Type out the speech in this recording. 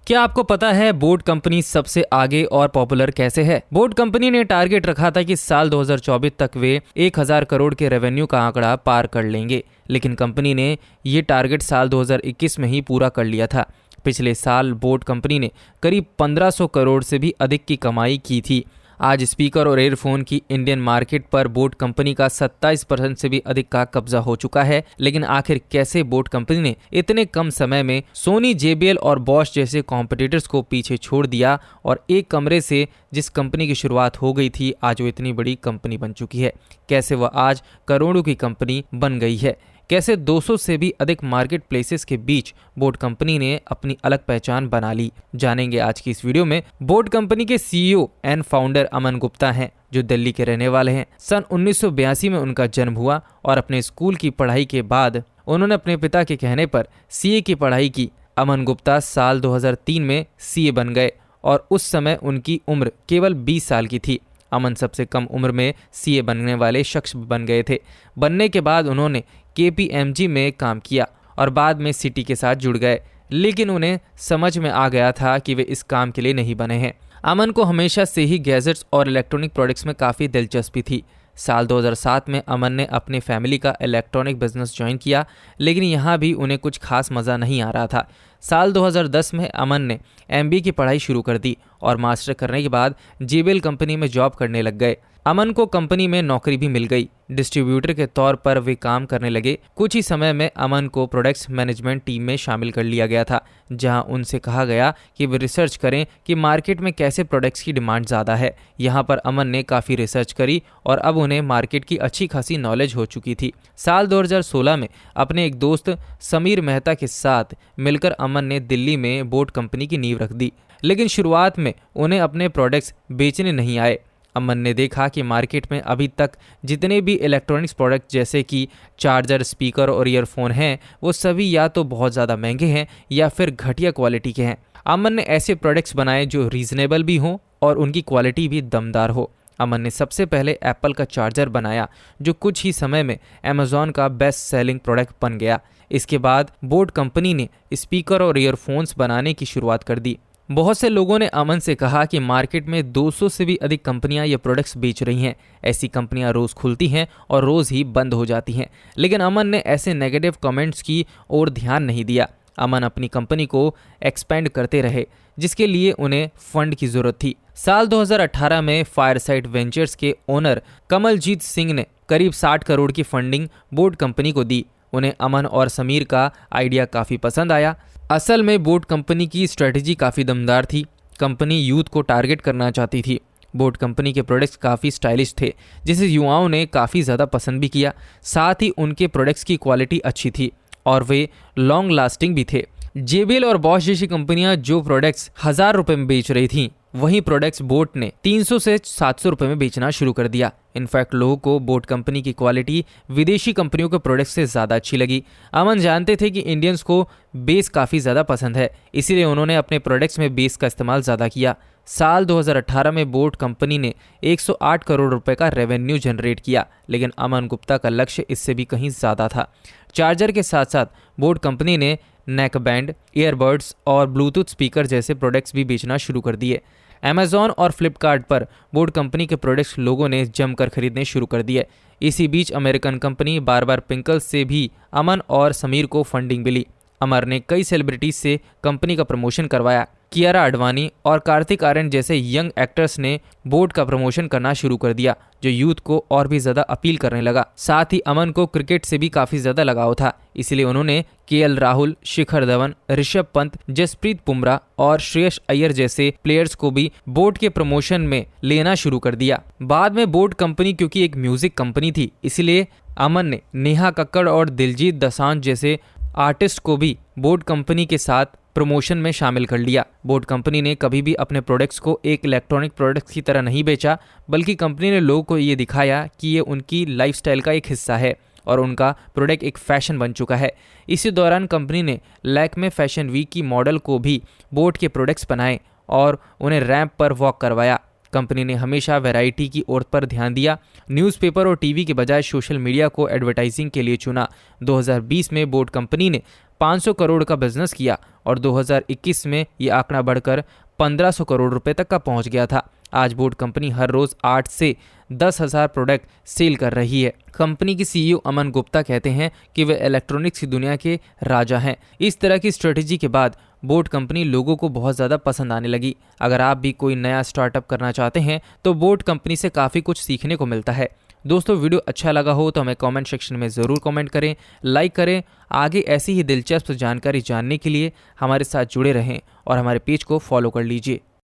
क्या आपको पता है बोट कंपनी सबसे आगे और पॉपुलर कैसे है? बोट कंपनी ने टारगेट रखा था कि साल 2024 तक वे 1000 करोड़ के रेवेन्यू का आंकड़ा पार कर लेंगे, लेकिन कंपनी ने ये टारगेट साल 2021 में ही पूरा कर लिया था। पिछले साल बोट कंपनी ने करीब 1500 करोड़ से भी अधिक की कमाई की थी। आज स्पीकर और एयरफोन की इंडियन मार्केट पर बोट कंपनी का 27% से भी अधिक का कब्जा हो चुका है। लेकिन आखिर कैसे बोट कंपनी ने इतने कम समय में सोनी, JBL और बॉश जैसे कॉम्पिटिटर्स को पीछे छोड़ दिया और एक कमरे से जिस कंपनी की शुरुआत हो गई थी आज वो इतनी बड़ी कंपनी बन चुकी है? कैसे वह आज करोड़ों की कंपनी बन गई है? कैसे 200 से भी अधिक मार्केट प्लेसेस के बीच बोट कंपनी ने अपनी अलग पहचान बना ली? जानेंगे आज की इस वीडियो में। बोट कंपनी के CEO and founder Aman Gupta हैं, जो दिल्ली के रहने वाले हैं। सन 1982 में उनका जन्म हुआ और अपने स्कूल की पढ़ाई के बाद उन्होंने अपने पिता के कहने पर CA की पढ़ाई की। अमन गुप्ता साल 2003 में CA बन गए और उस समय उनकी उम्र केवल 20 साल की थी। अमन सबसे कम उम्र में CA बनने वाले शख्स बन गए थे। बनने के बाद उन्होंने KPMG में काम किया और बाद में सिटी के साथ जुड़ गए, लेकिन उन्हें समझ में आ गया था कि वे इस काम के लिए नहीं बने हैं। अमन को हमेशा से ही गैजेट्स और इलेक्ट्रॉनिक प्रोडक्ट्स में काफ़ी दिलचस्पी थी। साल 2007 में अमन ने अपनी फैमिली का इलेक्ट्रॉनिक बिजनेस ज्वाइन किया, लेकिन यहाँ भी उन्हें कुछ खास मज़ा नहीं आ रहा था। साल 2010 में अमन ने MBA की पढ़ाई शुरू कर दी और मास्टर करने के बाद JBL कंपनी में जॉब करने लग गए। अमन को कंपनी में नौकरी भी मिल गई। डिस्ट्रीब्यूटर के तौर पर वे काम करने लगे। कुछ ही समय में अमन को प्रोडक्ट्स मैनेजमेंट टीम में शामिल कर लिया गया था, जहां उनसे कहा गया कि वे रिसर्च करें कि मार्केट में कैसे प्रोडक्ट्स की डिमांड ज़्यादा है। यहां पर अमन ने काफ़ी रिसर्च करी और अब उन्हें मार्केट की अच्छी खासी नॉलेज हो चुकी थी। साल 2016 में अपने एक दोस्त समीर मेहता के साथ मिलकर अमन ने दिल्ली में बोट कंपनी की नींव रख दी, लेकिन शुरुआत में उन्हें अपने प्रोडक्ट्स बेचने नहीं आए। अमन ने देखा कि मार्केट में अभी तक जितने भी इलेक्ट्रॉनिक्स प्रोडक्ट जैसे कि चार्जर, स्पीकर और ईयरफोन हैं, वो सभी या तो बहुत ज़्यादा महंगे हैं या फिर घटिया क्वालिटी के हैं। अमन ने ऐसे प्रोडक्ट्स बनाए जो रीजनेबल भी हों और उनकी क्वालिटी भी दमदार हो। अमन ने सबसे पहले एप्पल का चार्जर बनाया, जो कुछ ही समय में अमेज़ॉन का बेस्ट सेलिंग प्रोडक्ट बन गया। इसके बाद बोट कंपनी ने स्पीकर और ईयरफोन्स बनाने की शुरुआत कर दी। बहुत से लोगों ने अमन से कहा कि मार्केट में 200 से भी अधिक कंपनियां ये प्रोडक्ट्स बेच रही हैं। ऐसी कंपनियां रोज़ खुलती हैं और रोज़ ही बंद हो जाती हैं। लेकिन अमन ने ऐसे नेगेटिव कमेंट्स की ओर ध्यान नहीं दिया। अमन अपनी कंपनी को एक्सपेंड करते रहे, जिसके लिए उन्हें फंड की ज़रूरत थी। साल 2018 में फायरसाइट वेंचर्स के ओनर कमलजीत सिंह ने करीब 60 करोड़ की फंडिंग बोट कंपनी को दी। उन्हें अमन और समीर का आइडिया काफ़ी पसंद आया। असल में बोट कंपनी की स्ट्रेटजी काफ़ी दमदार थी। कंपनी यूथ को टारगेट करना चाहती थी। बोट कंपनी के प्रोडक्ट्स काफ़ी स्टाइलिश थे, जिसे युवाओं ने काफ़ी ज़्यादा पसंद भी किया। साथ ही उनके प्रोडक्ट्स की क्वालिटी अच्छी थी और वे लॉन्ग लास्टिंग भी थे। JBL और बॉश जैसी कंपनियां जो प्रोडक्ट्स 1000 रुपये में बेच रही थीं, वही प्रोडक्ट्स बोट ने 300 से 700 रुपये में बेचना शुरू कर दिया। इनफैक्ट लोगों को बोट कंपनी की क्वालिटी विदेशी कंपनियों के प्रोडक्ट्स से ज़्यादा अच्छी लगी। अमन जानते थे कि इंडियंस को बेस काफ़ी ज़्यादा पसंद है, इसीलिए उन्होंने अपने प्रोडक्ट्स में बेस का इस्तेमाल ज़्यादा किया। साल 2018 में बोट कंपनी ने 108 करोड़ रुपए का रेवेन्यू जनरेट किया, लेकिन अमन गुप्ता का लक्ष्य इससे भी कहीं ज़्यादा था। चार्जर के साथ साथ बोट कंपनी ने नेक बैंड, ईयरबड्स और ब्लूटूथ स्पीकर जैसे प्रोडक्ट्स भी बेचना शुरू कर दिए। अमेज़ॉन और फ्लिपकार्ट पर बोट कंपनी के प्रोडक्ट्स लोगों ने जमकर खरीदने शुरू कर दिए। इसी बीच अमेरिकन कंपनी बार्बर पिंकल्स से भी अमन और समीर को फंडिंग मिली। अमर ने कई सेलिब्रिटीज से कंपनी का प्रमोशन करवाया। कियारा आडवाणी और कार्तिक आर्यन जैसे यंग एक्टर्स ने बोट का प्रमोशन करना शुरू कर दिया, जो यूथ को और भी ज़्यादा अपील करने लगा। साथ ही अमन को क्रिकेट से भी काफ़ी ज़्यादा लगाव था, इसलिए उन्होंने KL राहुल, शिखर धवन, ऋषभ पंत, जसप्रीत बुमराह और श्रेयस अय्यर जैसे प्लेयर्स को भी बोट के प्रमोशन में लेना शुरू कर दिया। बाद में बोट कंपनी क्योंकि एक म्यूजिक कंपनी थी, इसलिए अमन ने नेहा कक्कड़ और दिलजीत दोसांझ जैसे आर्टिस्ट को भी बोट कंपनी के साथ प्रमोशन में शामिल कर लिया। बोट कंपनी ने कभी भी अपने प्रोडक्ट्स को एक इलेक्ट्रॉनिक प्रोडक्ट्स की तरह नहीं बेचा, बल्कि कंपनी ने लोगों को ये दिखाया कि ये उनकी लाइफस्टाइल का एक हिस्सा है और उनका प्रोडक्ट एक फैशन बन चुका है। इसी दौरान कंपनी ने लैक्मे फैशन वीक की मॉडल को भी बोट के प्रोडक्ट्स बनाए और उन्हें रैंप पर वॉक करवाया। कंपनी ने हमेशा वैरायटी की ओर पर ध्यान दिया। न्यूज़पेपर और टीवी के बजाय सोशल मीडिया को एडवर्टाइजिंग के लिए चुना। 2020 में बोट कंपनी ने 500 करोड़ का बिजनेस किया और 2021 में ये आंकड़ा बढ़कर 1500 करोड़ रुपए तक का पहुंच गया था। आज बोट कंपनी हर रोज 8 से 10,000 प्रोडक्ट सेल कर रही है। कंपनी की सीईओ अमन गुप्ता कहते हैं कि वे इलेक्ट्रॉनिक्स की दुनिया के राजा हैं। इस तरह की स्ट्रेटेजी के बाद बोट कंपनी लोगों को बहुत ज़्यादा पसंद आने लगी। अगर आप भी कोई नया स्टार्टअप करना चाहते हैं तो बोट कंपनी से काफ़ी कुछ सीखने को मिलता है। दोस्तों, वीडियो अच्छा लगा हो तो हमें कमेंट सेक्शन में ज़रूर कमेंट करें, लाइक करें। आगे ऐसी ही दिलचस्प जानकारी जानने के लिए हमारे साथ जुड़े रहें और हमारे पेज को फॉलो कर लीजिए।